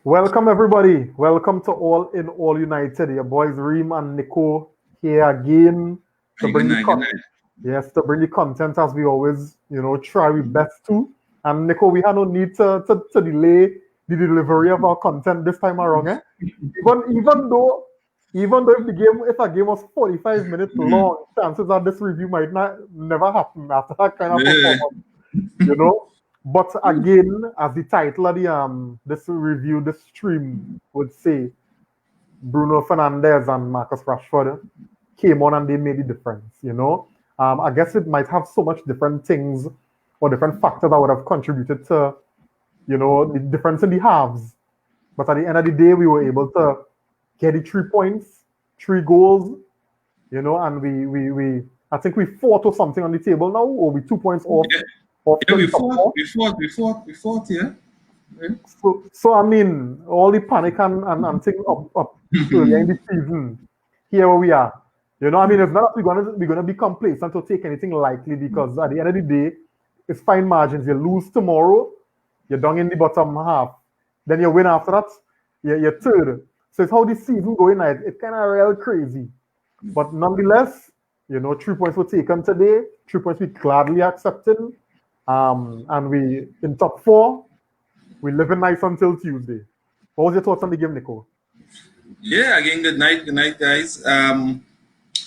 Welcome everybody. Welcome to All in All United. Your boys Reem and Nico here again to Hey, good bring the night, good night. yes, to bring the content as we always, try our best to. And Nico, we had no need to delay the delivery of our content this time around. Even though if a game was 45 minutes Mhm. long, chances are this review might not never happen after that kind of Yeah. performance you know. But again, as the title of the this review, this stream would say, Bruno Fernandez and Marcus Rashford came on and they made the difference. I guess it might have so much different things or different factors that would have contributed to, the difference in the halves. But at the end of the day, we were able to get the 3 points, 3 goals, and we I think we fought or something on the table now, or we 2 points Yeah, off yeah, to the top four. yeah. Yeah. So I mean, all the panic and thing up earlier in the season, here where we are. I mean, it's not that we're gonna be complacent or take anything lightly because at the end of the day, it's fine margins. You lose tomorrow, you're down in the bottom half. Then you win after that, you're third. So it's how the season going. It's kind of real crazy. But nonetheless, 3 points were taken today. 3 points we gladly accepted. And we in top four. We live in nice until Tuesday. What was your thoughts on the game, Nico? Yeah, again, good night, guys.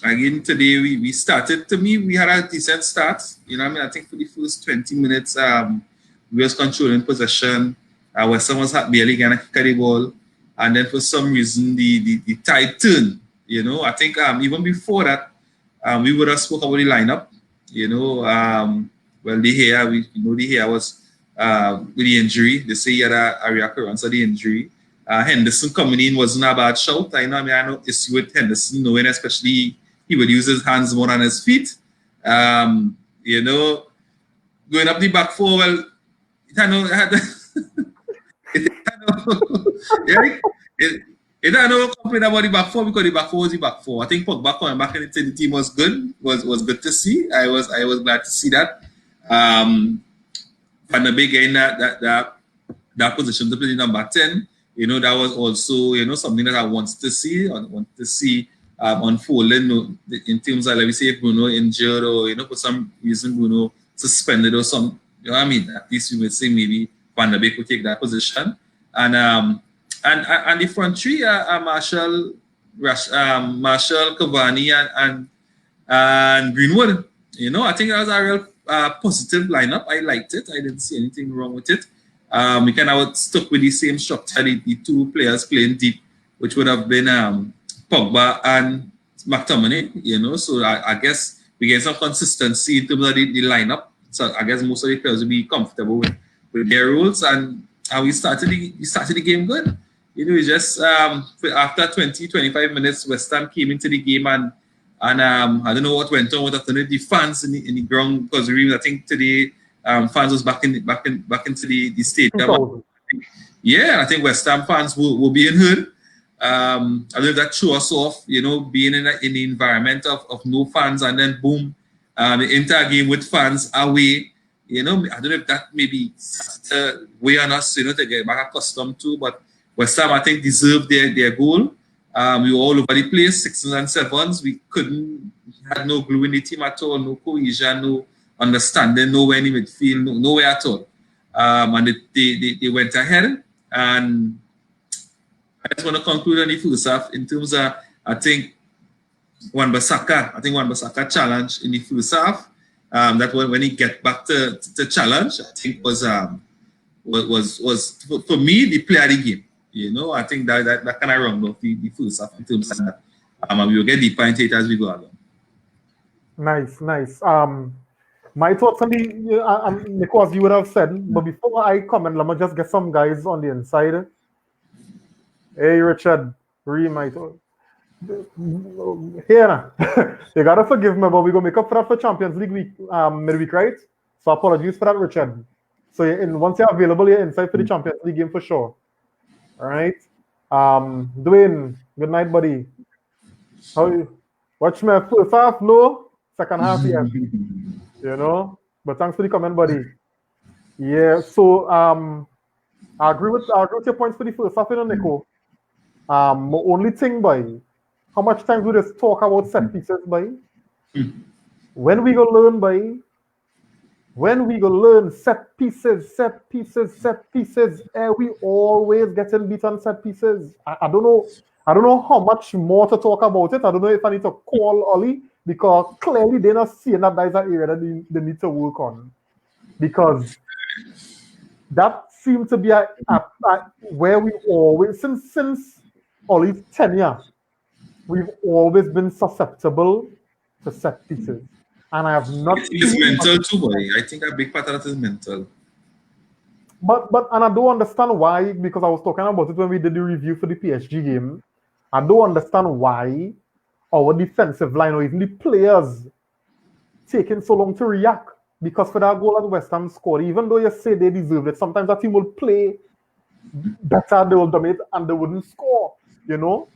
Again, today we started. To me, we had a decent start. You know, what I mean, I think for the first 20 minutes, we was controlling possession. Where someone's had barely gonna kick the ball, and then for some reason the tide turned. I think even before that, we would have spoke about the lineup. Well, the hair was with the injury. They say he had a reoccurrence of the injury. Henderson coming in wasn't a bad shout. I know it's with Henderson knowing, especially he would use his hands more than his feet. Um, you know, Going up the back four, well, I know, yeah, it had no complaint about the back four because the back four was the back four. I think Pogba coming back into the team was good, was good to see. I was glad to see that. Van der Beek in that position to play number 10, that was also, something that I wanted to see. I wanted to see unfolding in terms of, let me say, if Bruno injured or, for some reason Bruno suspended or some, what I mean? At least you would say maybe Van der Beek would take that position. And the front three are Marshall, Cavani, and Greenwood. I think that was a real positive lineup. I liked it. I didn't see anything wrong with it. We kind of stuck with the same structure, the two players playing deep, which would have been Pogba and McTominay. So I guess we get some consistency in terms of the lineup. So I guess most of the players will be comfortable with their roles, and we started the game good. It's just after 20-25 minutes, West Ham came into the game and I don't know what went on with the fans in the ground because I think today fans was back into the stadium. 2,000. Yeah, I think West Ham fans will be in heard. I believe that show us off, being in the environment of no fans and then boom, the entire game with fans away. I don't know if that maybe weigh on us, to get back accustomed to, but West Ham, I think, deserved their goal. We were all over the place, sixes and sevens. We had no glue in the team at all, no cohesion, no understanding, nowhere in the midfield, nowhere at all. And they went ahead. And I just want to conclude on the first half in terms of, I think, Wan-Bissaka challenge in the first half. That when he get back to challenge, I think was for me the player of the game. I think that kind of round off the first half in terms of that. And we will get deeper into it as we go along. Nice. My thoughts on Nico, as you would have said, but before I comment, let me just get some guys on the inside. Hey, Richard, my thought. Here, you gotta forgive me, but we're gonna make up for that for Champions League week, midweek, right? So apologies for that, Richard. So once you're available, you're inside for the Champions League game for sure. All right. Dwayne, good night, buddy. How you? Watch me first half, no. Second half, yes. But thanks for the comment, buddy. Yeah. So I agree with your points for the first half, Nico. Only thing, boy, how much time we just talk about set pieces, boy? When we go learn, boy? When we go learn set pieces, set pieces, set pieces, we always getting beat on set pieces. I don't know. I don't know how much more to talk about it. I don't know if I need to call Ollie because clearly they're not seeing that is an area that they need to work on. Because that seems to be where we always since Ollie's tenure, we've always been susceptible to set pieces. And I have not It's mental too, boy. I think a big part of that is mental. But and I don't understand why, because I was talking about it when we did the review for the PSG game. I don't understand why our defensive line or even the players taking so long to react. Because for that goal that West Ham scored, even though you say they deserve it, sometimes that team will play better, they will dominate, and they wouldn't score, you know?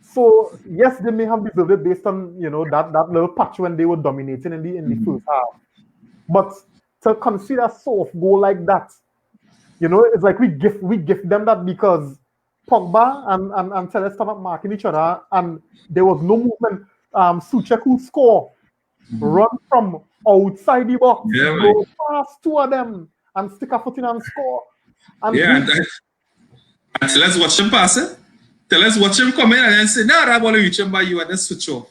So yes, they may have deserved it based on that little patch when they were dominating in the first half. But to consider a soft goal like that, it's like we gift them that because Pogba and Telles started marking each other and there was no movement. Suchek who score, run from outside the box, go past two of them and stick a foot in and score. And and tell us watch him pass it. Tell us watch him come in and then say, no, that ball will reach him by you and then switch off.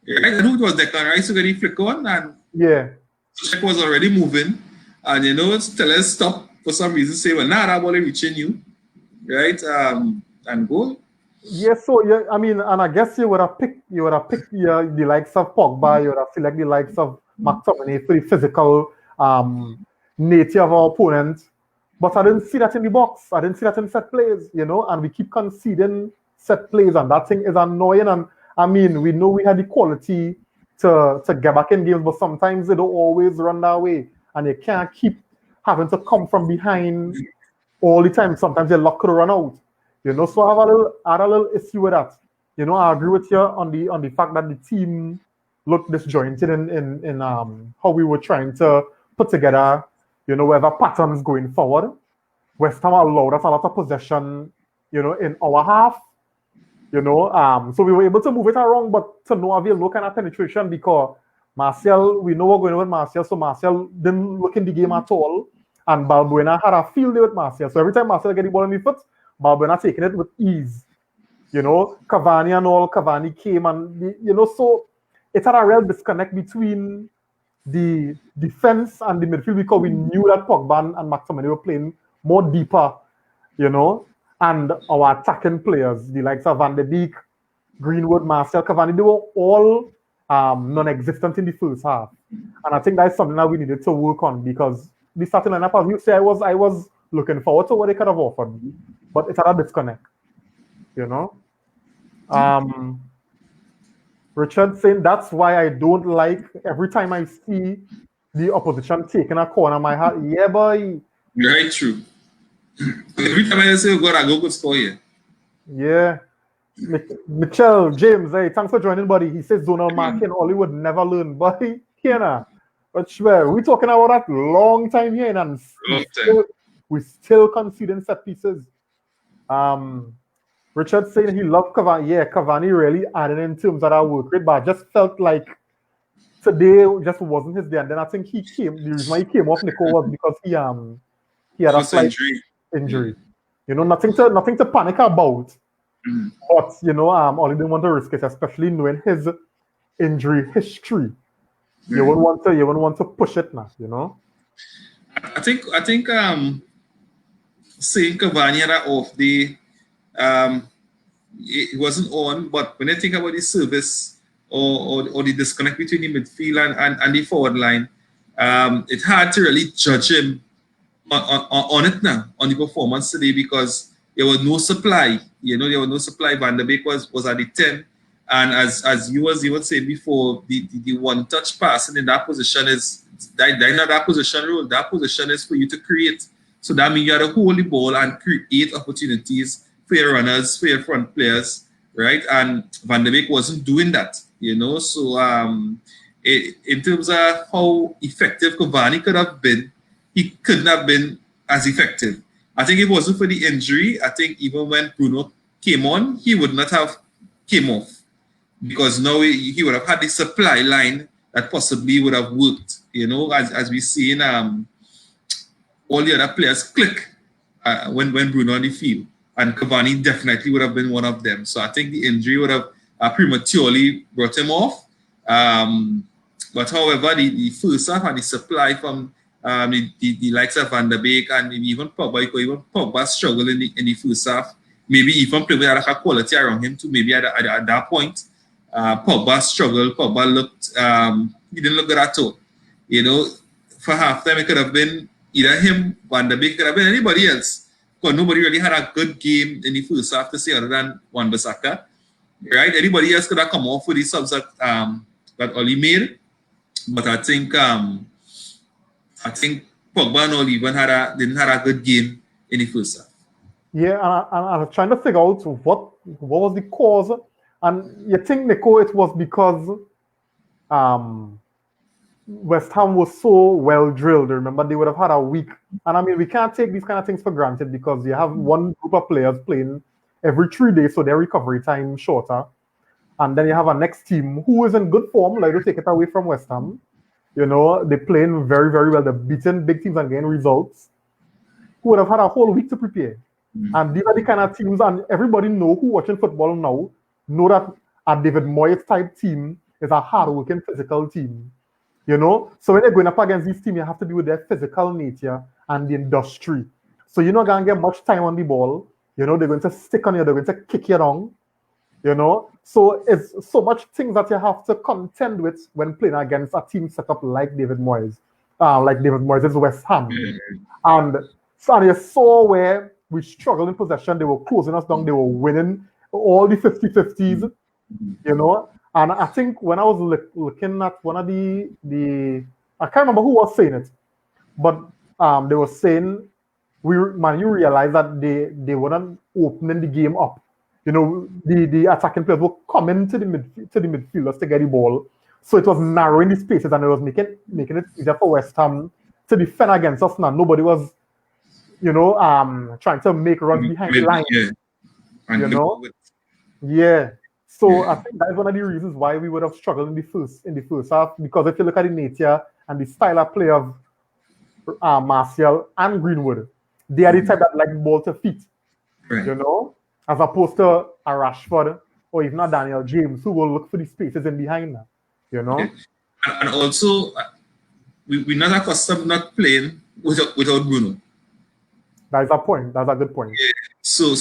Right? And who was Declan Rice who got the flick on and Suchek was already moving and tell us stop for some reason say, well, nah, that ball is reaching you, right? And goal. Yes, so yeah, I mean, and I guess you would have picked the likes of Pogba, you would have selected the likes of McTominay for the physical nature of our opponent. But I didn't see that in the box. I didn't see that in set plays, and we keep conceding set plays, and that thing is annoying. And I mean, we know we had the quality to get back in games, but sometimes they don't always run that way, and you can't keep having to come from behind all the time. Sometimes your luck could run out. So I have a little issue with that. I agree with you on the fact that the team looked disjointed in how we were trying to put together, whatever patterns going forward. West Ham allowed us a lot of possession, in our half. So we were able to move it around, but to no avail, no kind of penetration because Martial, we know what's going on with Martial, so Martial didn't look in the game at all. And Balbuena had a field day with Martial. So every time Martial get the ball in the foot, Balbuena taking it with ease. Cavani and all, Cavani came and, so it had a real disconnect between the defense and the midfield because we knew that Pogba and McTominay were playing more deeper, and our attacking players, the likes of Van de Beek, Greenwood, Martial, Cavani, they were all non-existent in the first half. And I think that's something that we needed to work on because the starting lineup, as you say, I was looking forward to what they could have offered, but it's had a disconnect, Richard saying that's why I don't like every time I see the opposition taking a corner, my heart, yeah, boy. Very true. Every time I say, God, I go good score here. Yeah. Michelle, James, hey, thanks for joining, buddy. He says Donald Markin, Ollie would never learn, buddy. Here, but swear, we're talking about that long time here, and we still conceding set pieces. Richard saying he loved Cavani. Yeah, Cavani really added in terms of our work rate, but I just felt like today just wasn't his day. And then I think the reason why he came off Nico was because he had a slight injury. Nothing to panic about. But Ollie didn't want to risk it, especially knowing his injury history. You wouldn't want to push it now, I think saying Cavani had an off day, it wasn't on, but when I think about the service or the disconnect between the midfield and the forward line, it's hard to really judge him on it now, on the performance today because there was no supply. There was no supply. Van der Beek was at the 10. And as you were saying before, the one-touch passing in that position is not that position rule. That position is for you to create. So that means you have to hold the ball and create opportunities for your runners, for your front players, right? And Van der Beek wasn't doing that, So in terms of how effective Cavani could have been, he couldn't have been as effective. I think if it wasn't for the injury, I think even when Bruno came on, he would not have came off because now he would have had the supply line that possibly would have worked. As we see in all the other players click when Bruno on the field, and Cavani definitely would have been one of them. So I think the injury would have prematurely brought him off. But however, the first half and the supply from the likes of Van der Beek and even Pogba struggled in the first half. Maybe even play with a quality around him too. Maybe at that point, Pogba struggled. Pogba looked, he didn't look good at all. For halftime, it could have been either him, Van der Beek, could have been anybody else. Because nobody really had a good game in the first half to say other than Wan-Bissaka. Right? Anybody else could have come off with the subs that Oli made. But I think Pogba and Oli even didn't have a good game in the first half. Yeah, and I was trying to figure out what was the cause. And you think, Nico, it was because West Ham was so well drilled. Remember, they would have had a week. And I mean, we can't take these kind of things for granted because you have one group of players playing every 3 days, so their recovery time shorter. And then you have a next team who is in good form, like to take it away from West Ham. They're playing very, very well. They're beating big teams and getting results. Who would have had a whole week to prepare. And these are the kind of teams, and everybody who watching football now, know that a David Moyes type team is a hard-working physical team. So when they're going up against this team, you have to be with their physical nature and the industry. So you're not going to get much time on the ball. They're going to stick on you, they're going to kick you down. So it's so much things that you have to contend with when playing against a team set up like David Moyes, like David Moyes' West Ham. And you saw where we struggled in possession, they were closing us down, they were winning all the 50-50s, And I think when I was looking at one of the I can't remember who was saying it, but they were saying you realize that they weren't opening the game up. The attacking players were coming to the midfielders to get the ball, so it was narrowing the spaces and it was making it easier for West Ham to defend against us. Now nobody was, trying to make runs behind the line. Yeah. So I think that's one of the reasons why we would have struggled in the first half, because if you look at the nature and the style of play of Martial and Greenwood, they are the type that like ball to feet, right. As opposed to a Rashford or even a Daniel James who will look for the spaces in behind that, Okay. And also, we're not accustomed not playing without Bruno. That's a point. That's a good point. Yeah. So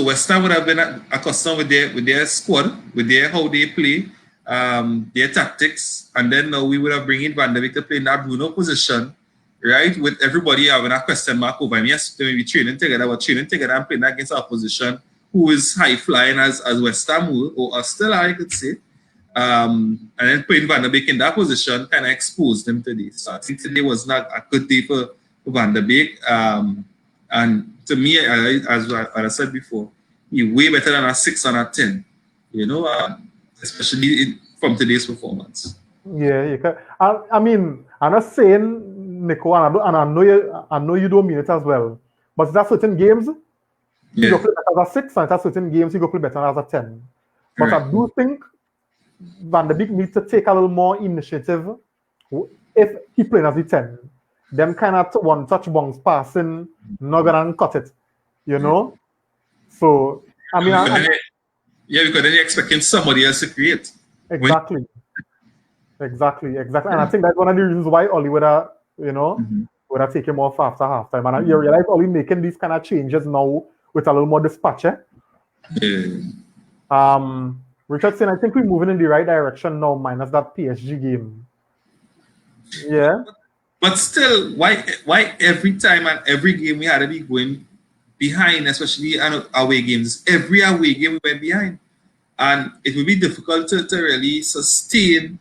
West Ham would have been accustomed with their squad, with how they play, their tactics, and then now we would have bring in Van der Beek to play in that Bruno position, right? With everybody having a question mark over him. Yes, they may be training together, and playing against our opposition, who is high flying as West Ham will, or still I could say. And then putting Van der Beek in that position kind of exposed them today. So I think today was not a good day for Van der Beek. And to me, as I said before, he's way better than a 6 and a 10, especially from today's performance. Yeah, you can. I mean, I'm not saying, Nico, and I know you don't mean it as well, but there are certain games you go play better as a 6, and there are certain games you go play better as a 10. But right. I do think Van der Beek needs to take a little more initiative if he playing as a 10. Them kind of one-touch bounce passing, not gonna cut it, So, I mean... because then you're expecting somebody else to create. Exactly. Exactly. And I think that's one of the reasons why Oli would have, would have taken him off after halftime. And you realize Oli making these kind of changes now with a little more dispatch, Richardson, I think we're moving in the right direction now, minus that PSG game. Yeah. But still, why every time and every game we had to be going behind, especially away games? Every away game we went behind. And it would be difficult to really sustain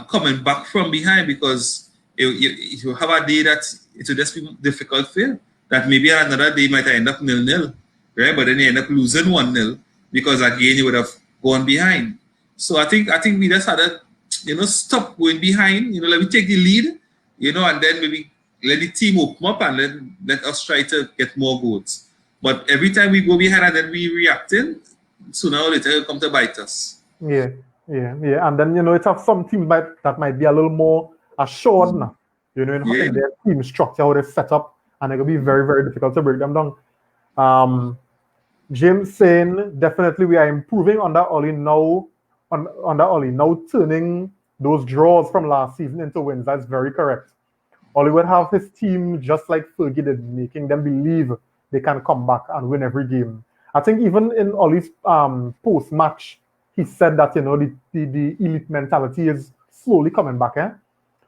coming back from behind, because you have a day that it will just be difficult for you. That maybe another day might end up 0-0, right? But then you end up losing 1-0 because again you would have gone behind. So I think we just had to, stop going behind. Let me take the lead. And then maybe let the team open up and let us try to get more goals. But every time we go behind and then we reacting, sooner or later it'll come to bite us. Yeah, yeah. And then it's have some teams that might be a little more assured now. In their team structure, how they set up, and it will be very, very difficult to break them down. James saying definitely we are improving under Oli now. Under Oli now, turning those draws from last season into wins. That's very correct. Oli would have his team just like Fergie did, making them believe they can come back and win every game. I think even in Oli's post-match, he said that the elite mentality is slowly coming back.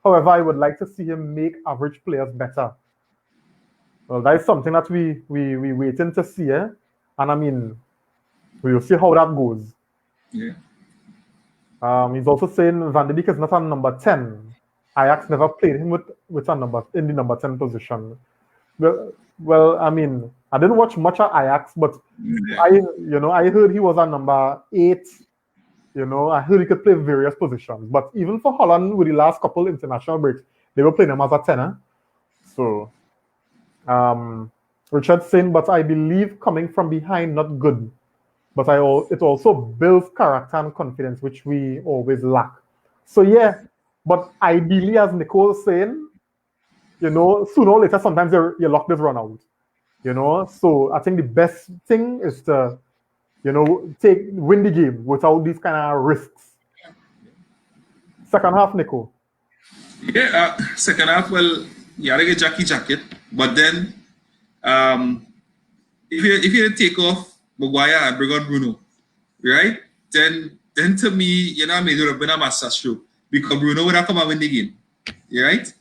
However, I would like to see him make average players better. Well, that is something that we waiting to see. And I mean, we'll see how that goes. Yeah. He's also saying Van de Beek is not a number 10. Ajax never played him with a number in the number 10 position. Well, I mean, I didn't watch much of Ajax, but I heard he was a number 8. I heard he could play various positions. But even for Holland, with the last couple international breaks, they were playing him as a 10. So, Richard saying, but I believe coming from behind not good. But it also builds character and confidence, which we always lack. So yeah, but ideally, as Nicole was saying, sooner or later, sometimes your luck does run out. So I think the best thing is to, win the game without these kind of risks. Second half, Nico. Yeah, second half, well, you gotta get jacket. But then, if you take off Maguire and bring on Bruno, right? Then to me, it would have been a master stroke because Bruno would have come and win the game, right?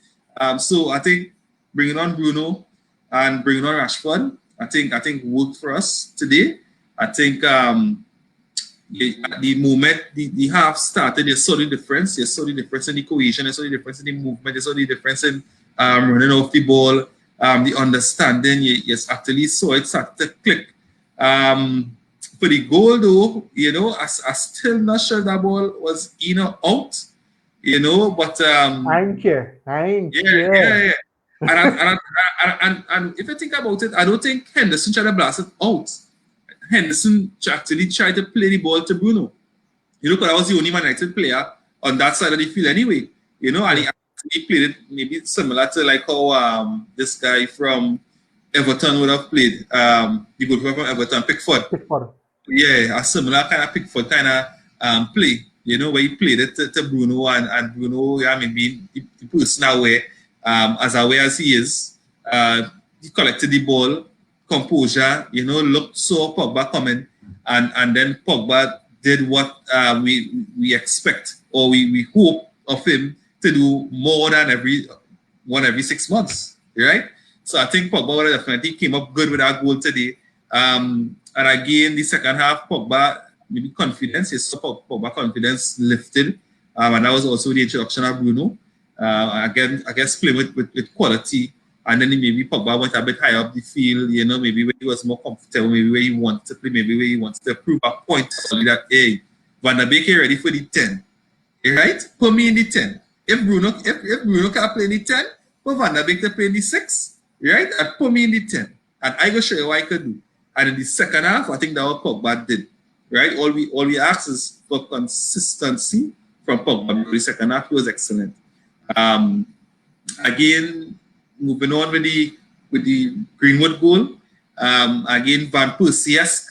So I think bringing on Bruno and bringing on Rashford, I think worked for us today. I think the moment the half started, you saw the difference. You saw the difference in the cohesion. You saw the difference in the movement. You saw the difference in running off the ball. The understanding. You actually saw it start to click. For the goal, though, I still not sure that ball was in or out. But I ain't care. Yeah. And if you think about it, I don't think Henderson tried to blast it out. Henderson actually tried to play the ball to Bruno. Because I was the only Man United player on that side of the field anyway. And he actually played it maybe similar to like how this guy from Everton would have played. The goalkeeper from Everton, Pickford. Yeah, a similar kind of Pickford kind of play. Where he played it to Bruno and Bruno, maybe the person away, as aware as he is, he collected the ball, composure, looked so Pogba coming, and then Pogba did what we expect or we hope of him to do more than every 6 months, right? So I think Pogba definitely came up good with our goal today. And again, the second half, Pogba, maybe confidence, his Pogba confidence lifted. And that was also the introduction of Bruno. Again, I guess playing with quality. And then maybe Pogba went a bit higher up the field, maybe where he was more comfortable, maybe where he wanted to play, maybe where he wants to prove a point that, hey, Van der Beek ready for the 10. Right? Put me in the 10. If Bruno can play in the 10, put Van der Beek to play in the 6. Right? And put me in the 10. And I go show you what I could do. And in the second half, I think that what Pogba did. Right? All we ask is for consistency from Pogba. The second half was excellent. Again, moving on with the Greenwood goal. Again, Van Persie-esque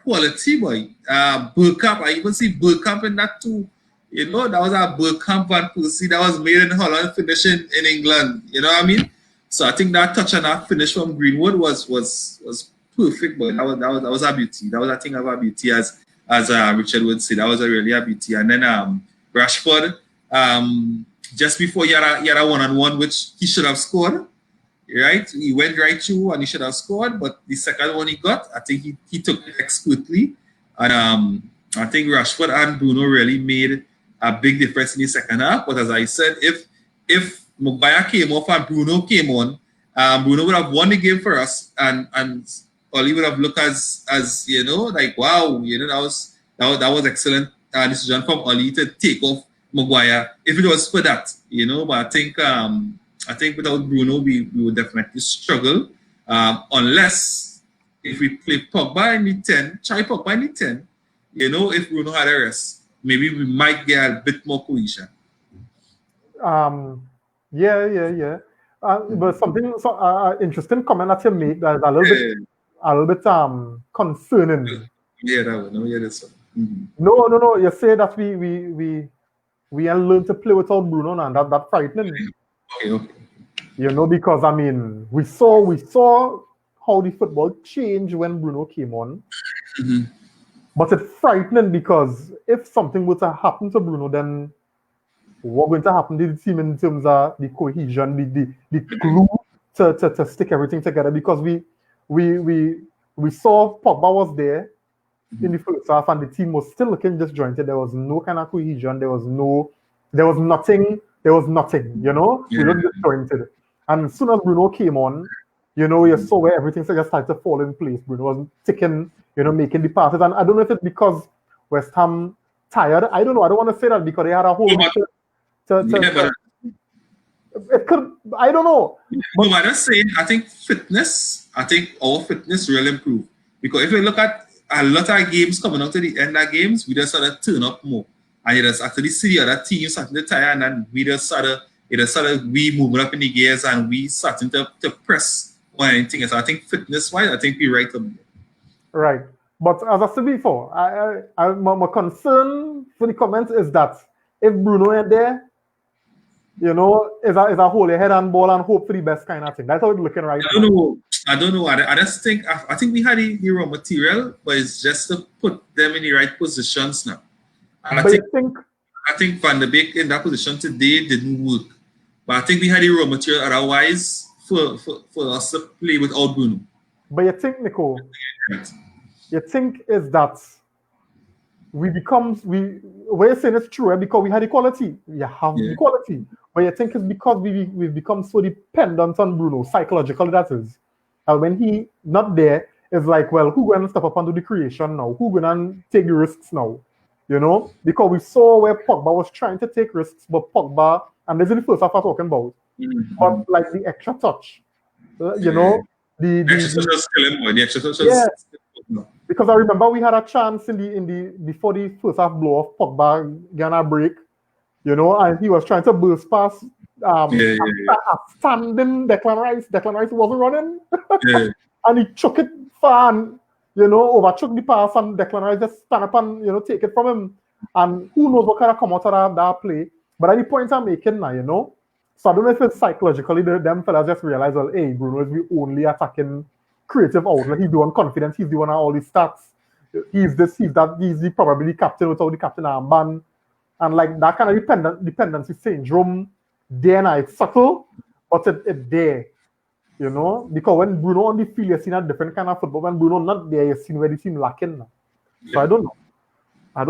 quality boy. Bergkamp, I even see Bergkamp in that too. That was a Bergkamp Van Persie that was made in Holland, finishing in England. You know what I mean? So I think that touch and that finish from Greenwood was perfect, but that was a beauty. That was a thing of a beauty, as Richard would say. That was really a beauty. And then Rashford, just before he had a one-on-one, which he should have scored, right? He went right through and he should have scored, but the second one he got, I think he took it expertly. And I think Rashford and Bruno really made a big difference in the second half. But as I said, if Maguire came off and Bruno came on, Bruno would have won the game for us, and Oli would have looked as like wow, that was excellent decision from Oli to take off Maguire if it was for that, but I think I think without Bruno, we would definitely struggle. Unless if we play Pogba in the 10, try Pogba in the 10, if Bruno had a rest, maybe we might get a bit more cohesion. Yeah. But something interesting comment that you made that is a little bit concerning. Yeah, that one. No, yeah, that's one. Mm-hmm. No. You say that we learn to play without Bruno, and that frightening. Okay. Because I mean, we saw how the football changed when Bruno came on. Mm-hmm. But it's frightening because if something were to happen to Bruno, then what's going to happen to the team in terms of the cohesion, the glue to stick everything together? Because we saw Pogba was there in the first half and the team was still looking disjointed. There was no kind of cohesion. There was nothing. We looked disjointed. And as soon as Bruno came on, you saw where everything just started to fall in place. Bruno wasn't ticking, making the passes. And I don't know if it's because West Ham tired. I don't know. I don't want to say that because they had a whole it could. I don't know. But I just saying, I think our fitness really improved. Because if you look at a lot of games coming out to the end of games, we just sort of turn up more. And you just actually see the other teams starting to tire, and then we moving up in the gears and we starting to press on anything. So I think fitness-wise, I think we're right on there. Right. But as I said before, my concern for the comments is that if Bruno ain't there, is a hold your head and ball and hope for the best kind of thing. That's how it's looking right now. I don't know. I just think we had the raw material, but it's just to put them in the right positions now. And I think Van de Beek in that position today didn't work. But I think we had the raw material otherwise for us to play without Bruno. But you think, Nico, you think is that what you're saying is true, because we had equality. We have equality. But you think it's because we've become so dependent on Bruno, psychologically that is. And when he not there, it's like, well, who going to step up and do the creation now? Who going to take the risks now? Because we saw where Pogba was trying to take risks, but Pogba, and this is the first half I'm talking about, but like the extra touch, the extra touch. Because I remember we had a chance before the first half blow off, Pogba getting a break, and he was trying to burst past standing Declan Rice. Declan Rice wasn't running, and he chuck it far and overtook the pass, and Declan Rice just stand up and take it from him. And who knows what kind of come out of that play? But at the point I'm making now, so I don't know if it's psychologically them fellas just realize, well, hey, Bruno is the only attacking creative outlet. He's doing confidence. He's doing all these stats. He's this. He's that. He's probably the captain without the captain armband, and like that kind of dependency syndrome. There now it's subtle, but it's there. Because when Bruno on the field, you're seeing a different kind of football. When Bruno not there, you're seeing where the team lacking. So I don't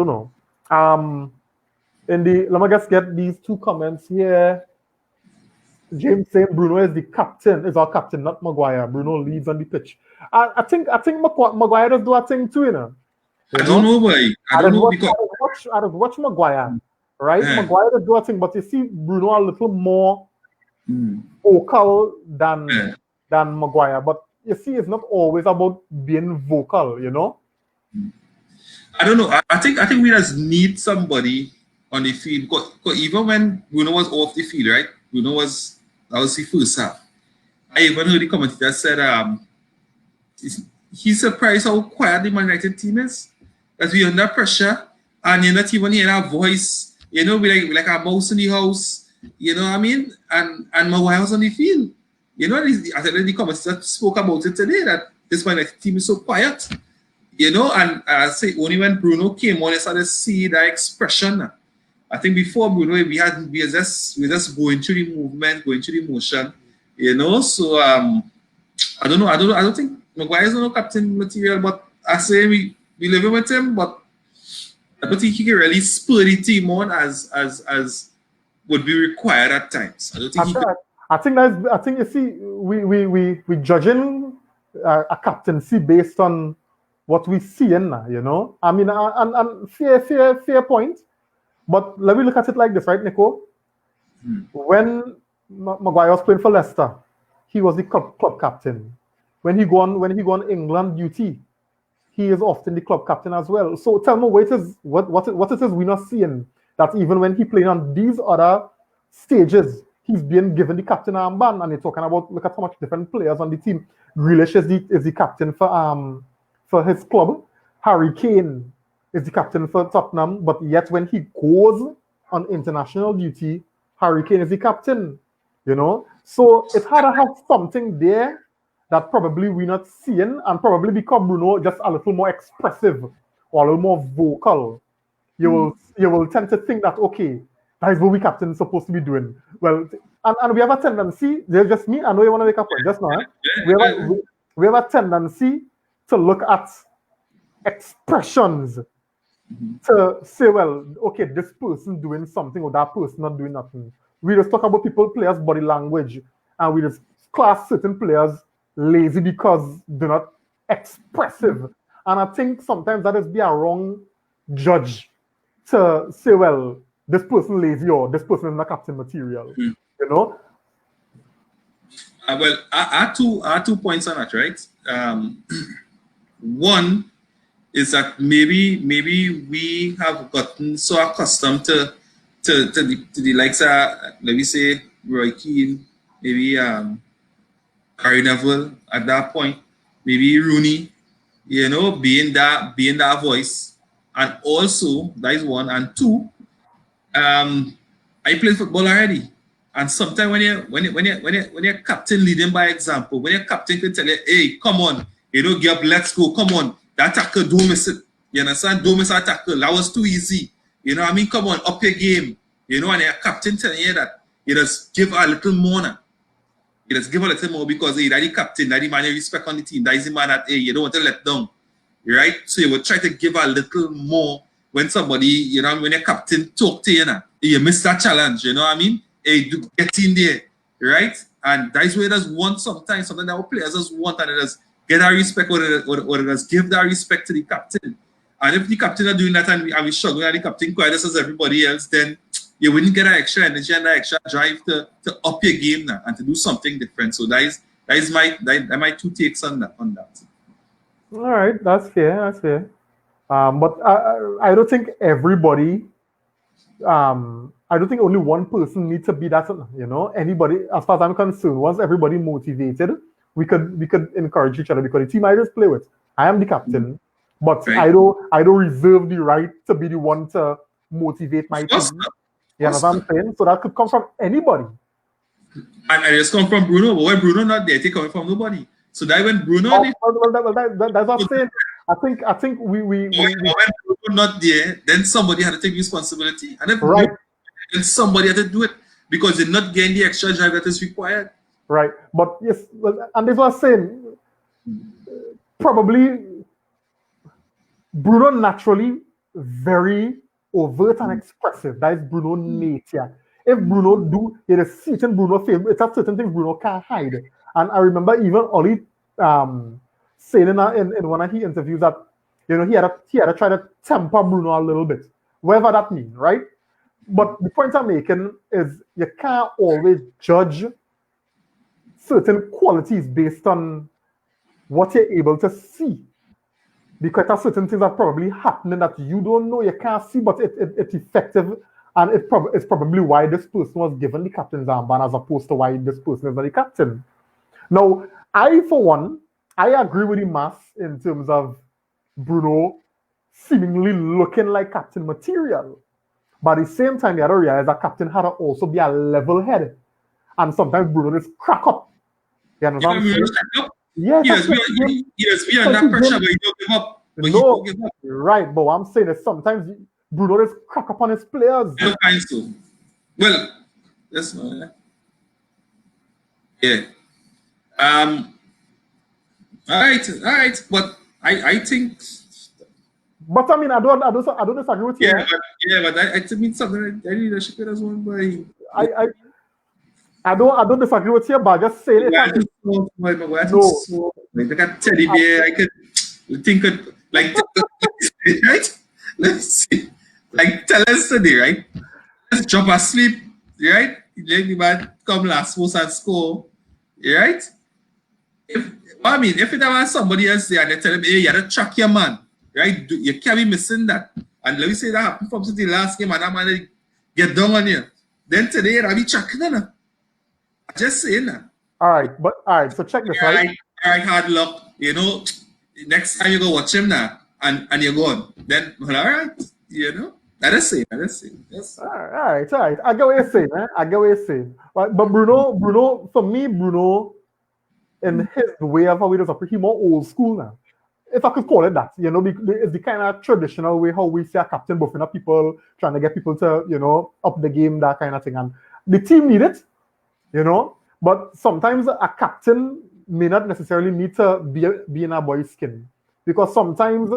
know. Let me just get these two comments here. James saying Bruno is our captain, not Maguire. Bruno leads on the pitch. I think Maguire does do a thing too, I don't know why. I don't know because I watch Maguire, right? Maguire does do a thing, but you see Bruno a little more vocal than Maguire. But you see, it's not always about being vocal, I don't know. I think we just need somebody on the field. Because even when Bruno was off the field, right? That was the first half. I even heard the commentator said he's surprised how quiet the Man United team is. That we're under pressure and you're not even hearing our voice. We like a mouse in the house. You know what I mean? And Maguire was on the field. I think the commentator spoke about it today that this Man United team is so quiet. And I say only when Bruno came on, I started to see that expression. I think before Bruno, we were just going through the movement, going through the motion, So I don't know. I don't think Maguire is no captain material, but I say we live with him, but I don't think he can really spur the team on as would be required at times. I don't think I think you see we judging a captaincy based on what we see now, I mean, and fair point. But let me look at it like this, right, Nico? When Maguire was playing for Leicester. He was the club captain. When he go on England duty, he is often the club captain as well. So tell me what it is we're not seeing, that even when he playing on these other stages, he's being given the captain armband, and you're talking about, look at how much different players on the team. Grealish is the captain for his club. Harry Kane is the captain for Tottenham, but yet when he goes on international duty, Harry Kane is the captain. So it had to have something there that probably we're not seeing, and probably because Bruno just a little more expressive or a little more vocal, you will tend to think that, okay, that is what we captain is supposed to be doing. Well, and we have a tendency, there's just me, I know you want to make a point just now. We have a tendency to look at expressions to say, well, okay, this person doing something or that person not doing nothing. We just talk about players' body language, and we just class certain players lazy because they're not expressive. And I think sometimes that is be a wrong judge to say, well, this person lazy or this person is not captain material. Well, I have two points on that, right? One is that maybe we have gotten so accustomed to the likes of, let me say, Roy Keane, maybe Gary Neville at that point, maybe Rooney, being that voice. And also, that is one. And two, I played football already. And sometimes when you're captain leading by example, when your captain can tell you, hey, come on, give up, let's go, come on, that tackle, don't miss it. You understand? Don't miss that tackle. That was too easy. Come on, up your game. And your captain telling you that, you just give a little more now. You just give a little more because, hey, that the captain, that the man you respect on the team, that is the man that, hey, you don't want to let down. Right? So you will try to give a little more when somebody, when your captain talk to you now. You miss that challenge, you know what I mean? Hey, get in there, right? And that's where there's one sometimes that our players just want, and it just get our respect, or it just give that respect to the captain. And if the captain are doing that and we struggle at the captain quite as everybody else, then you wouldn't get that extra energy and that extra drive to up your game now and to do something different. So that is my two takes on that. All right, that's fair. But I don't think everybody. I don't think only one person needs to be that. Anybody, as far as I'm concerned, once everybody motivated, we could encourage each other, because the team I just play with, I am the captain, but right. I don't reserve the right to be the one to motivate my team. You know what I'm saying? So that could come from anybody. And it just come from Bruno, but when Bruno not there, it coming from nobody. So that when Bruno, that's what I'm saying. I think we when Bruno not there, then somebody had to take responsibility, and if right, then somebody had to do it, because they're not getting the extra drive that is required. Right, but yes, and this was saying, probably Bruno naturally very overt and expressive. That is Bruno nature. If Bruno do, it is certain Bruno favor. It's a certain things Bruno can't hide. And I remember even Oli saying in one of his interviews that he had to try to temper Bruno a little bit, whatever that means, right? But the point I'm making is you can't always judge certain qualities based on what you're able to see, because there are certain things that are probably happening that you don't know, you can't see, but it's effective, and it's probably why this person was given the captain's armband as opposed to why this person is not the captain. Now, for one, I agree with the mass in terms of Bruno seemingly looking like captain material. But at the same time, you have to realize that captain had to also be a level head. And sometimes Bruno just crack up. You know what I'm saying? Yes, we are under pressure, but you don't give up. No, right. But what I'm saying is sometimes Bruno just crack up on his players. I don't find so. Well, that's not. Yeah. All right. But I think. But I mean, I don't disagree with you. But I mean something. I need to ship it as one by. I don't disagree with you, but I just say it. No. Like a teddy bear, I could think of like right. Let's see. Like tell us today, right? Let's drop asleep, right? let the man come last post and score, right? If it was somebody else there and they tell him, hey, you gotta track your man, right? You can't be missing that. And let me say that happened from the last game and that man get down on you. Then today, I'll be tracking them. Just saying that. All right, so check this, right? All right, hard luck. You know, next time you go watch him now and you're gone. Then, well, all right, you know, that is it. Yes. All right. I get what you're saying, man. I get what you're saying. But Bruno, for me, Bruno, in his way of how he does operate, he's more old school now. If I could call it that, you know, it's the kind of traditional way how we see a captain buffing up people, trying to get people to, you know, up the game, that kind of thing. And the team need it, you know. But sometimes a captain may not necessarily need to be in a boy's skin, because sometimes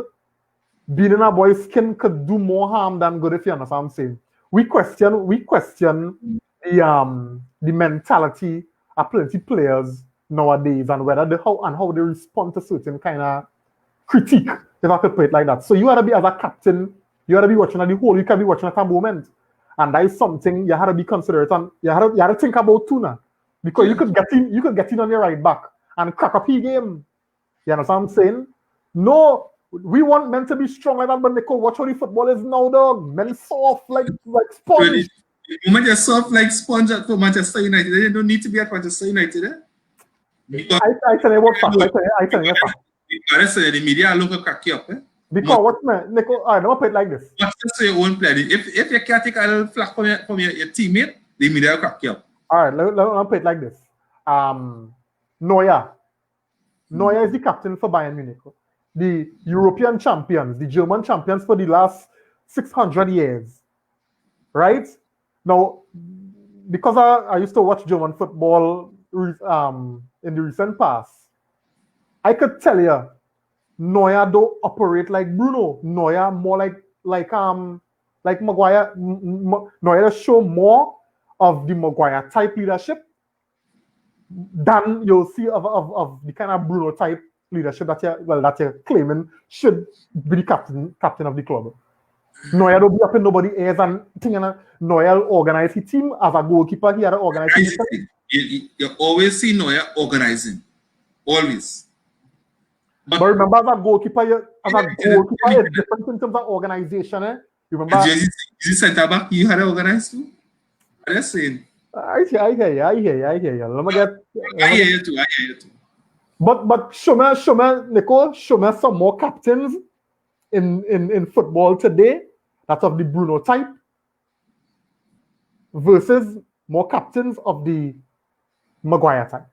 being in a boy's skin could do more harm than good, if you understand what I'm saying. We question the mentality of plenty players nowadays and whether how they respond to certain kind of critique, if I could put it like that. So you gotta be, as a captain, you gotta be watching at the whole, you can be watching at a moment. And that is something you have to be considerate and you have to think about too now. Because you could get in on your right back and crack up your game. You understand what I'm saying? No, we want men to be strong like that, but they could watch how the football is now, dog. Men soft like sponge. The moment you're soft like sponge for Manchester United, they don't need to be at Manchester United, eh? I tell you what fact. I tell you fact. Because the media look at crack you up, eh? Because what man, Nico, I never put it like this. What's just your own player? If you can't take a little flack from your teammate, the media will crack you up. All right, let me put it like this. Neuer is the captain for Bayern Munich, the European champions, the German champions for the last 600 years, right? Now, because I used to watch German football in the recent past, I could tell you, Neuer don't operate like Bruno. Neuer more like Maguire. Neuer show more of the Maguire type leadership than you'll see of the kind of Bruno type leadership that you're claiming should be the captain of the club. Neuer don't be up in nobody's ears and thinking Neuer organize his team as a goalkeeper. He had to organize his team. You always see Neuer organizing, always. But remember, as a goalkeeper, it's different in terms of organization. You remember? Is it centre back you had to organize too? That's it. I hear you. I hear you too. But show me some more captains in football today that's of the Bruno type versus more captains of the Maguire type.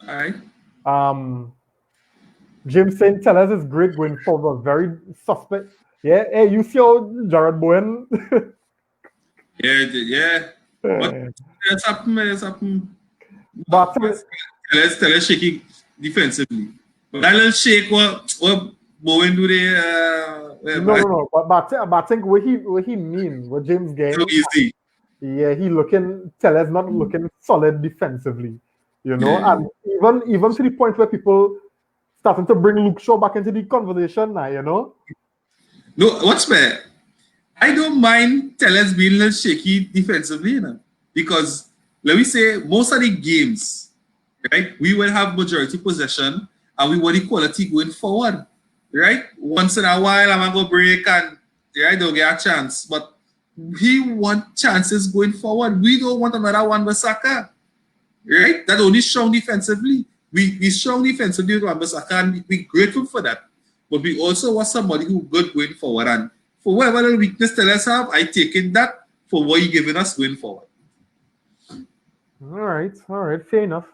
All right. James saying Tellez is great going forward, very suspect. Yeah, hey, you see how Jared Bowen? Yeah. But that's happened. But Tellez shaking defensively. But that little shake, what Bowen do there? No. But I think what he mean, what James getting. So easy. Yeah, Tellez not looking solid defensively, you know, and even to the point where people starting to bring Luke Shaw back into the conversation now, you know. No, what's fair? I don't mind Tellez being a little shaky defensively, you know, because let me say most of the games, right, we will have majority possession and we want equality going forward, right? Once in a while, I'm gonna go break and don't get a chance, but we want chances going forward. We don't want another one with Saka, right? That only strong defensively. We strong defensively with Wan-Bissaka and we're grateful for that. But we also want somebody who good going forward. And for whatever little weakness Tellez have, I taken that for what you're giving us going forward. All right. Fair enough.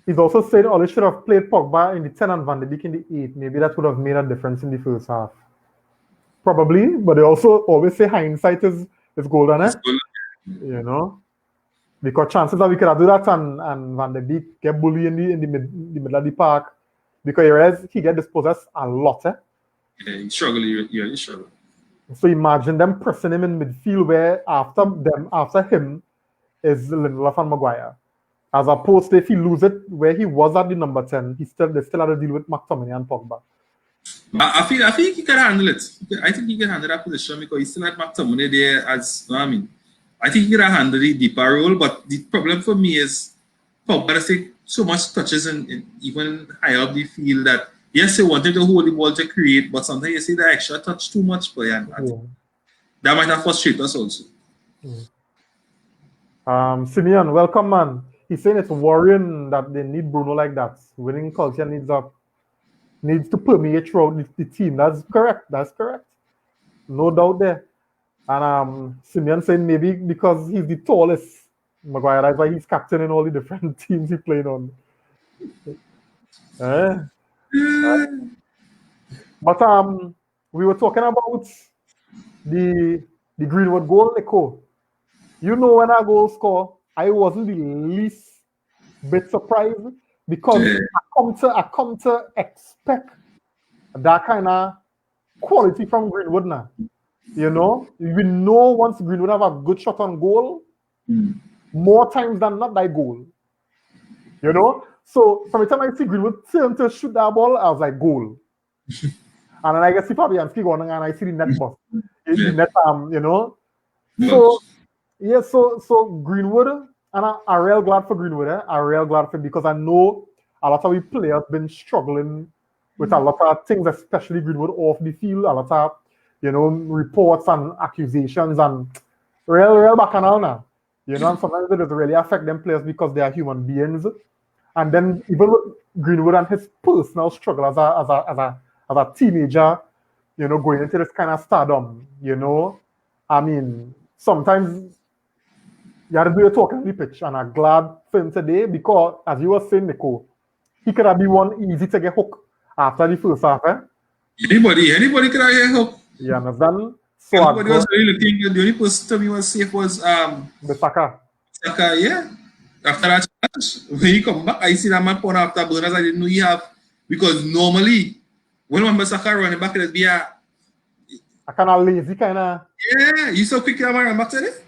He's also said Ole should have played Pogba in the 10 and Van de Beek in the 8. Maybe that would have made a difference in the first half. Probably, but they also always say hindsight is golden, eh? You know, because chances are we could have do that and Van de Beek get bullied in the middle of the park because he realized he get dispossessed a lot, eh? Yeah, he struggled. So imagine them pressing him in midfield where after him is Lindelof and Maguire. As opposed to if he loses it where he was at the number 10, they still had to deal with McTominay and Pogba. I think he can handle it. I think he can handle that position because he still had McTominay there as, you know what I mean? I think he can handle the deeper role, but the problem for me is Pogba does take so much touches and even higher up the field that yes, they wanted to hold the ball to create, but sometimes you see the extra touch too much, but yeah, I think Yeah. that might have frustrated us also. Yeah. Simeon, welcome, man. He's saying it's worrying that they need Bruno like that. Winning culture needs to permeate throughout the team. That's correct. That's correct. No doubt there. And Simeon saying maybe because he's the tallest, Maguire, that's why he's captain in all the different teams he played on. Eh? But we were talking about the Greenwood goal, Nico. You know when I goal score, I wasn't the least bit surprised because Yeah. I come to expect that kind of quality from Greenwood now. You know, we know once Greenwood have a good shot on goal, more times than not that goal. You know, so from the time I see Greenwood turn to shoot that ball, I was like goal. And then I get see Fabianski going and I see the net bust, the net you know. So yeah, so Greenwood, and I'm real glad for Greenwood. I'm real glad for him because I know a lot of we players been struggling with a lot of things, especially Greenwood off the field. A lot of reports and accusations and real bacchanal now. You know, and sometimes it doesn't really affect them players because they are human beings. And then even with Greenwood and his personal struggle as a teenager, you know, going into this kind of stardom, you know, I mean, sometimes you have to do your talking on the pitch, and I'm glad for him today because, as you were saying, Nico, he could have been one easy to get hooked after the first half. Anybody could have hooked. You understand? So Everybody was really looking good. The only person to me was safe was the Saka. Saka, yeah. After that challenge, when he come back, I see that man put after burners I didn't know he have because normally when one Saka running back, it'd be a kind of lazy kind of. Yeah, you so quick to run back to it.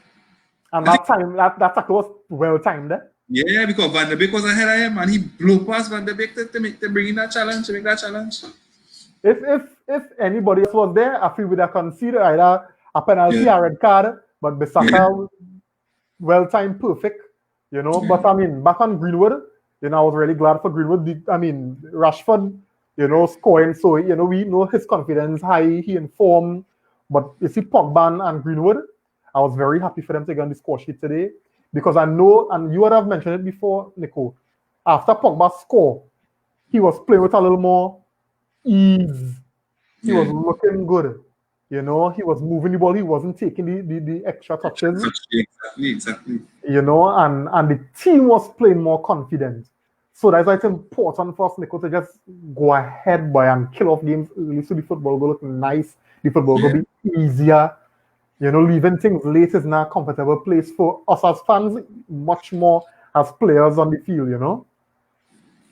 And that time, that tackle was well timed. Yeah, because Van de Beek was ahead of him and he blew past Van de Beek to bring in that challenge, to make that challenge. If anybody else was there, I feel we would have considered either a penalty or a red card, but Bissaka well timed, perfect, you know. But I mean, back on Greenwood, you know, I was really glad for Greenwood. I mean, Rashford, you know, scoring, so you know we know his confidence high, he informed. But you see, Pogba and Greenwood, I was very happy for them to get on the score sheet today because I know, and you would have mentioned it before, Nico. After Pogba score, he was playing with a little more ease. He was looking good. You know, he was moving the ball. He wasn't taking the extra touches. Exactly. You know, and the team was playing more confident. So that's why it's important for us, Nico, to just go ahead, boy, and kill off games early so the football will look nice. The football will be easier. You know, leaving things late is not a comfortable place for us as fans, much more as players on the field, you know.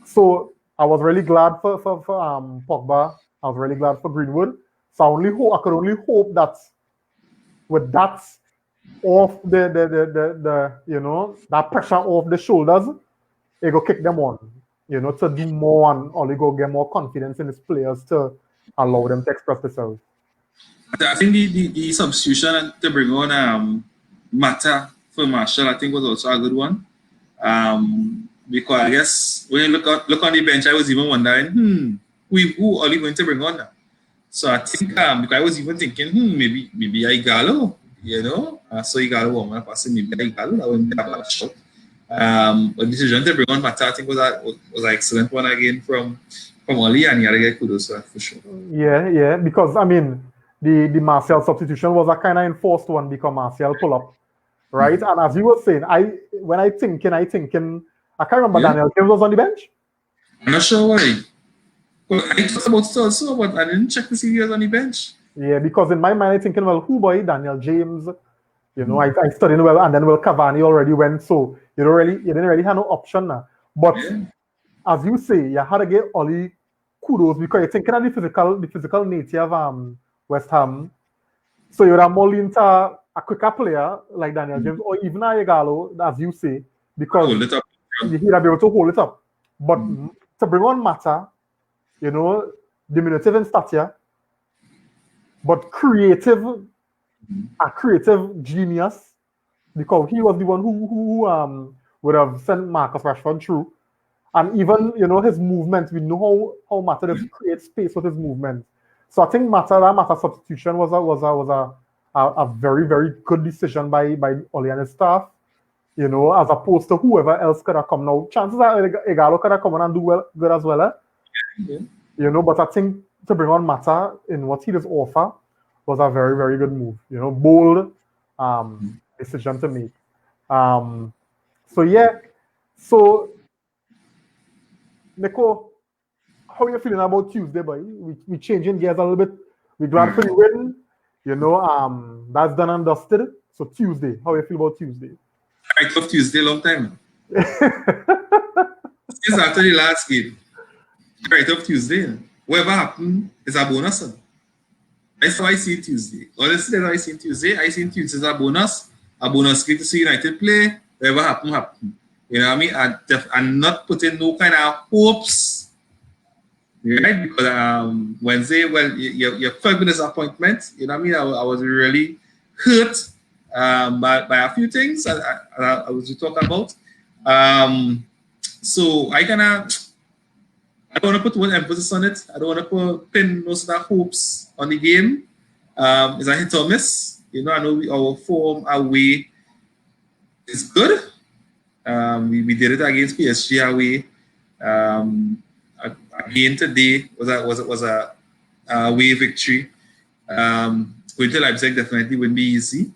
So I was really glad for Pogba. I was really glad for Greenwood. So I could only hope that with that off the you know, that pressure off the shoulders, it go kick them on, you know, to do more and only go get more confidence in his players to allow them to express themselves. I think the substitution to bring on Mata for Marshall, I think was also a good one. Because I guess when you look on the bench, I was even wondering, who are you going to bring on now? So I think because I was even thinking, maybe Igalo, you know. So Igalo won one passing, maybe Igalo that wouldn't have a shot. But the decision to bring on Mata, I think was an excellent one again from Oli, and he had to get kudos for sure. Yeah, because I mean the Martial substitution was a kind of enforced one because Martial pull up, right? And as you were saying, when I thinking, I can't remember Daniel James was on the bench. I'm not sure why. Well, I thought about it also, but I didn't check to see if he was on the bench. Yeah, because in my mind, I thinking, well, who boy? Daniel James. You know, I studied well, and then Cavani already went, so you didn't really have no option now. But as you say, you had to get Oli kudos because you're thinking of the physical nature of West Ham. So you're more lean to a quicker player like Daniel James or even Igalo, as you say, because he'd be able to hold it up. But to bring on Mata, you know, diminutive in stature, but creative, a creative genius, because he was the one who would have sent Marcus Rashford through. And even, his movement, we know how Mata does create space with his movement. So I think that Mata substitution was a very, very good decision by Oli and his staff, as opposed to whoever else could have come. Now, chances are Igalo could have come on and do good as well. But I think to bring on Mata in what he does offer was a very, very good move. Bold decision to make. So Nico, how are you feeling about Tuesday, boy? We changing gears a little bit. We're glad for the win. That's done and dusted. So Tuesday, how you feel about Tuesday? I love Tuesday long time. Since after the last game. Right up Tuesday. Whatever happened is a bonus. That's how I see Tuesday. Honestly, that's how I see Tuesday. I see Tuesday as a bonus game to see United play. Whatever happened. You know what I mean? And not putting no kind of hopes. Right? Because Wednesday, well, your 5 minutes appointment, you know what I mean? I was really hurt by a few things I was talking about. So I don't want to put one emphasis on it. I don't want to pin most of the hopes on the game. It's a hit or miss. I know our form away is good. We did it against PSG away. Again today was a away victory. Going to Leipzig definitely wouldn't be easy.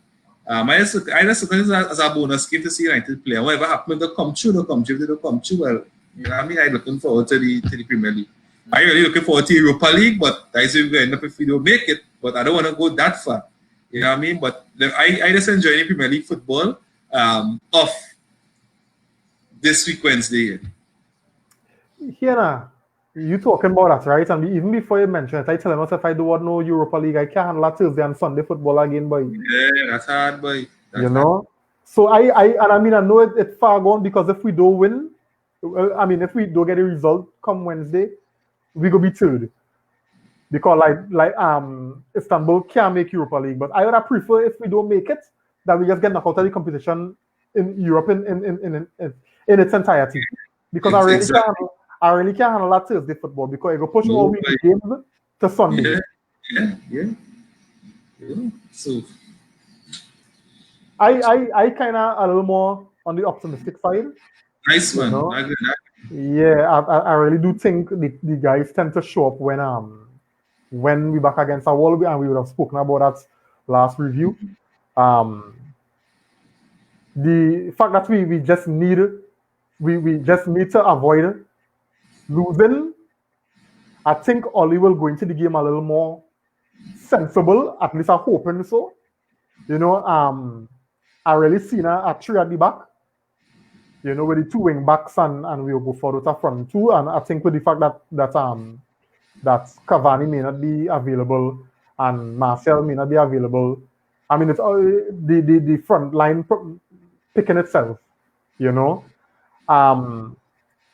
I just look at it as a bonus game to see United play. Whatever happened, they'll come true. If they don't come true, well, you know what I mean? I'm looking forward to the Premier League. I'm really looking forward to Europa League, but that's where we're going to end up if we don't make it. But I don't want to go that far. You know what I mean? But I just enjoy the Premier League football off this week Wednesday. Here, you talking about that, right? And even before you mention it, I tell myself if I do want no Europa League, I can't handle Tuesday and Sunday football again, boy. Yeah, that's hard, boy. That's hard. So I know it's far gone because if we don't win, if we don't get a result come Wednesday, we go be third. Because like Istanbul can't make Europa League, but I would prefer if we don't make it that we just get knocked out of the competition in Europe in its entirety. Because I really can't handle that Thursday football because it will push all week games to Sunday. Yeah. So I kind of a little more on the optimistic side. Nice one. Yeah, I really do think the guys tend to show up when we back against a wall, and we would have spoken about that last review. The fact that we just need to avoid losing. I think Oli will go into the game a little more sensible, at least I'm hoping so. I really seen a three at the back, with the two wing backs and we'll go forward with a front two. And I think with the fact that Cavani may not be available and Martial may not be available, it's the front line picking itself, and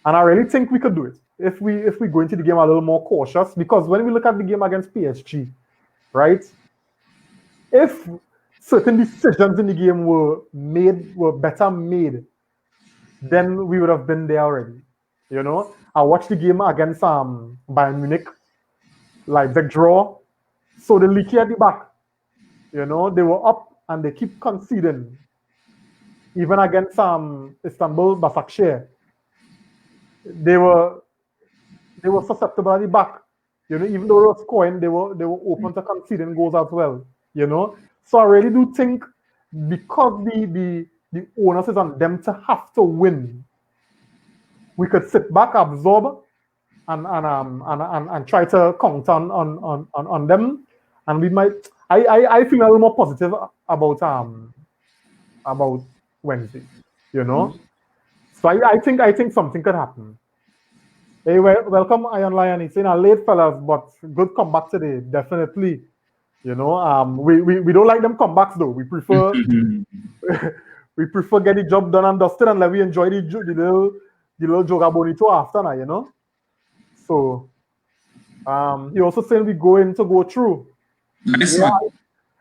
I really think we could do it if we go into the game a little more cautious, because when we look at the game against PSG, right? If certain decisions in the game were better made, then we would have been there already. I watched the game against Bayern Munich, Leipzig draw. So the leaky at the back, they were up and they keep conceding. Even against Istanbul, Başakşehir, they were susceptible at the back. Even though they were scoring, they were open to conceding goals as well. So I really do think because the onus is on them to have to win, we could sit back, absorb, and try to count on them, and we might. I feel a little more positive about Wednesday. So I think something could happen. Hey, welcome Iron Lion. It's in a late, fellas, but good comeback today, definitely. We don't like them comebacks though. We prefer we prefer get the job done and dusted and let we enjoy the little joga bonito after now, So He also saying we going to go through. Nice Yeah, one.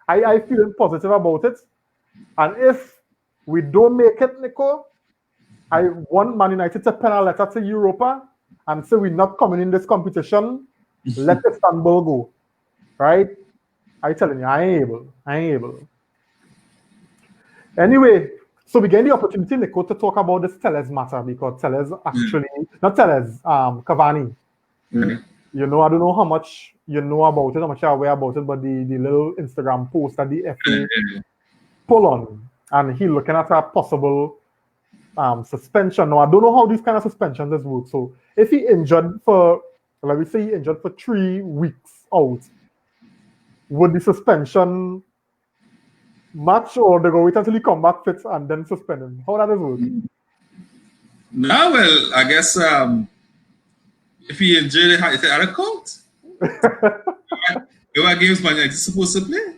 I feeling positive about it. And if we don't make it, Nico, I want Man United to pen a letter to Europa and say we're not coming in this competition. Let Istanbul go. Right? I telling you, I ain't able. I ain't able. Anyway, so we get the opportunity, Nico, to talk about this Telles matter because Telles actually, not Telles, Cavani. Right. You know, I don't know how much you know about it, how much you're aware about it, but the little Instagram post that the FA pull on, and he looking at a possible suspension. Now, I don't know how these kind of suspensions is work. So if he injured for, let me say he injured for 3 weeks out, would the suspension match or they go wait until he come back fit and then suspend him? How that is work? No, well, I guess if he injured, it's out of count. What games Man United supposed to play?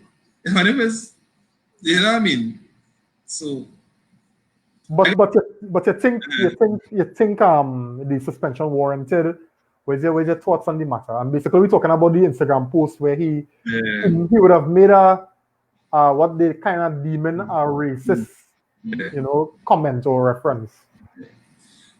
What if it's, you know what I mean? So, But you think the suspension warranted? Where's your thoughts on the matter? And basically we're talking about the Instagram post where he would have made a what they kind of deeming a racist comment or reference.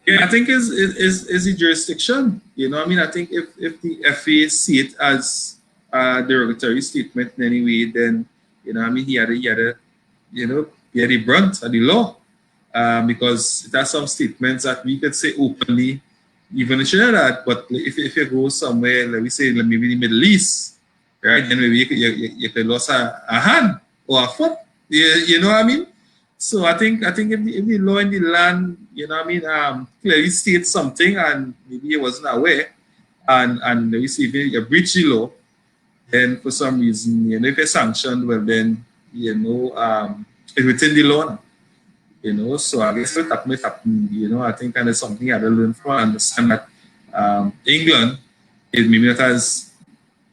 yeah, I think is the jurisdiction. You know, I mean, I think if the FA see it as a derogatory statement in any way, then you know, I mean, he had a he had the brunt of the law, because there are some statements that we could say openly, even share that. But if you go somewhere, let me say, maybe the Middle East, right? Then maybe you could lose a hand or a foot. You know what I mean? So I think if the law in the land, you know what I mean, clearly states something and maybe he wasn't aware, and you see if you breach the law, then for some reason, you know, if you're sanctioned, well then, you know, it's within the law now, you know. So I guess what happened, you know, I think kind of something I had to learn from and understand that England is maybe not as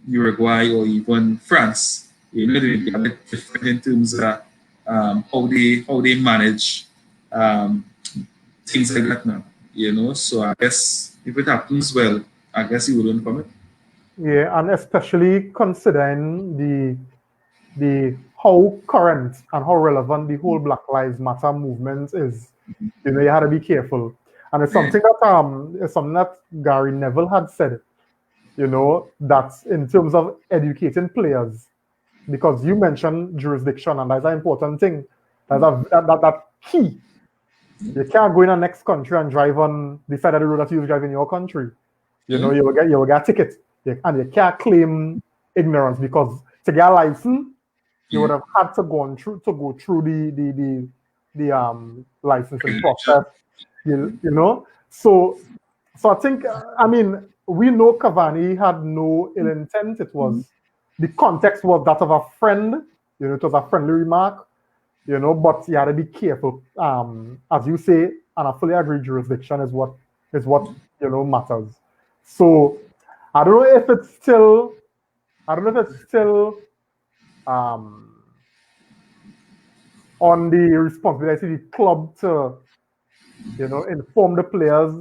Uruguay or even France, you know, they are a bit different in terms of how they manage things like that now, you know. So I guess if it happens, well, I guess he wouldn't come in. Yeah, and especially considering the how current and how relevant the whole Black Lives Matter movement is. You know, you had to be careful. And it's something that Gary Neville had said, you know, that in terms of educating players, because you mentioned jurisdiction, and that's an important thing. That key. You can't go in the next country and drive on the side of the road that you drive in your country. You know, you will get a ticket. And you can't claim ignorance because to get a license, you would have had to go through the licensing process. You know, so I think I mean we know Cavani had no ill intent. It was the context was that of a friend. You know, it was a friendly remark. You know, but you had to be careful. As you say, and I fully agree. Jurisdiction is what you know matters. So I don't know if it's still. I don't know if it's still on the responsibility of the club to, you know, inform the players.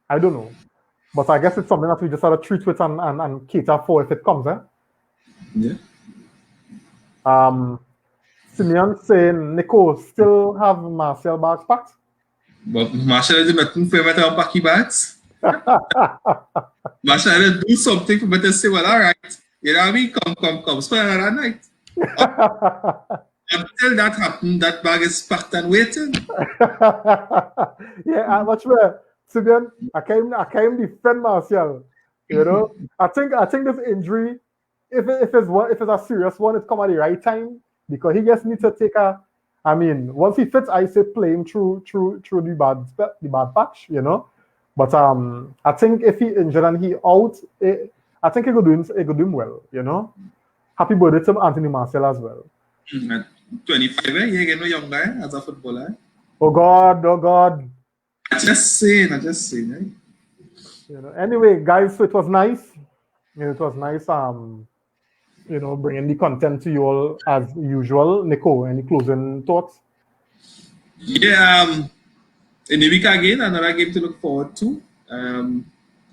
I don't know. But I guess it's something that we just have to treat with and cater for if it comes, eh? Yeah. Simeon saying, Nico, still have Martial bags packed? But Marshall did nothing for better unpack his bags. Marshall did do something for better say, well, all right. You know what I mean? Come. Spend another night. Until that happened, that bag is packed and waiting. Yeah, much better. Simeon, I came defend Martial. You know, I think this injury, if it's a serious one, it's come at the right time because he just needs to take a. I mean, once he fits, I say play him through the bad patch, you know. But I think if he injured and he out, I think he could do him well, you know. Happy birthday to Anthony Martial as well. At 25, you get no young guy as a footballer. Oh God. I just saying, eh? You know. Anyway, guys, so it was nice. You know, it was nice. You know, bringing the content to you all as usual. Nico, any closing thoughts? Yeah, in the week again, another game to look forward to.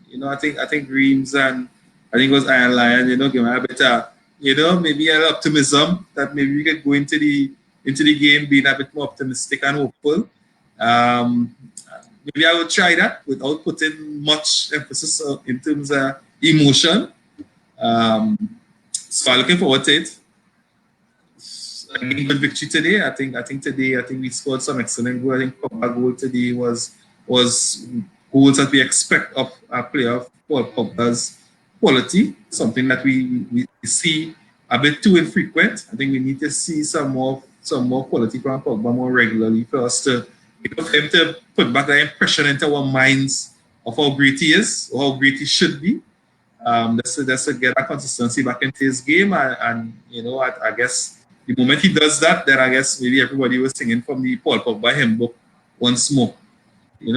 You know, I think Reims and I think it was Iron Lion, give me a bit of, maybe an optimism that maybe we could go into the game being a bit more optimistic and hopeful. Maybe I would try that without putting much emphasis in terms of emotion. So I'm looking forward to it. Good victory today. I think today we scored some excellent goals. I think Pogba goal today was goals that we expect of a player of Paul Pogba's quality. Something that we see a bit too infrequent. I think we need to see some more quality from Pogba more regularly for us to for him to put back the impression into our minds of how great he is or how great he should be. Just to get a consistency back into his game, and I guess the moment he does that, then I guess maybe everybody was singing from the Paul Pogba hymn book once more.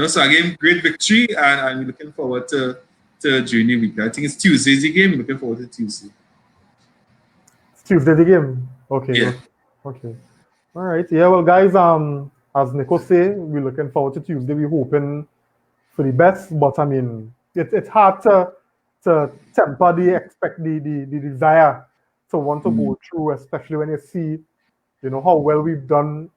So again, great victory, and I'm looking forward to during the week. I think it's Tuesday's the game. I'm looking forward to Tuesday. It's Tuesday the game. Okay. Yeah. Okay. All right. Yeah. Well, guys. As Nico say, we're looking forward to Tuesday. We're hoping for the best, but I mean, it's hard to temper the desire to want to go through, especially when you see, how well we've done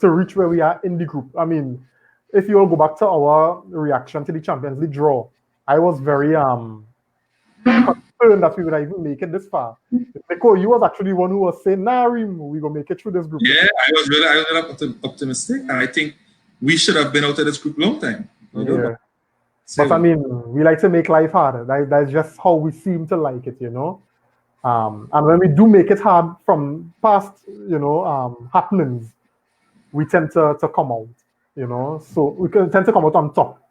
to reach where we are in the group. I mean, if you all go back to our reaction to the Champions League draw, I was very concerned that we would even make it this far. Nico, you was actually one who was saying, "Nah, we're gonna make it through this group." Yeah, I was really optimistic, and I think we should have been out of this group a long time. Yeah. But I mean, we like to make life harder. That's just how we seem to like it, And when we do make it hard from past, happenings, we tend to come out, So we can tend to come out on top.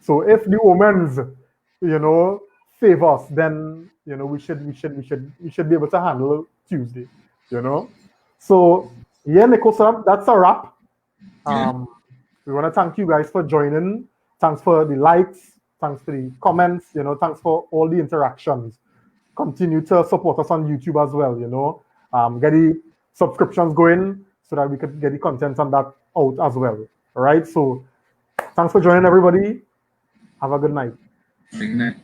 So if the omens, favor us, then we should be able to handle Tuesday, So yeah, Nico, sir, that's a wrap. We want to thank you guys for joining. Thanks for the likes. Thanks for the comments. Thanks for all the interactions. Continue to support us on YouTube as well. Get the subscriptions going so that we could get the content on that out as well. All right. So thanks for joining, everybody. Have a good night. Good night.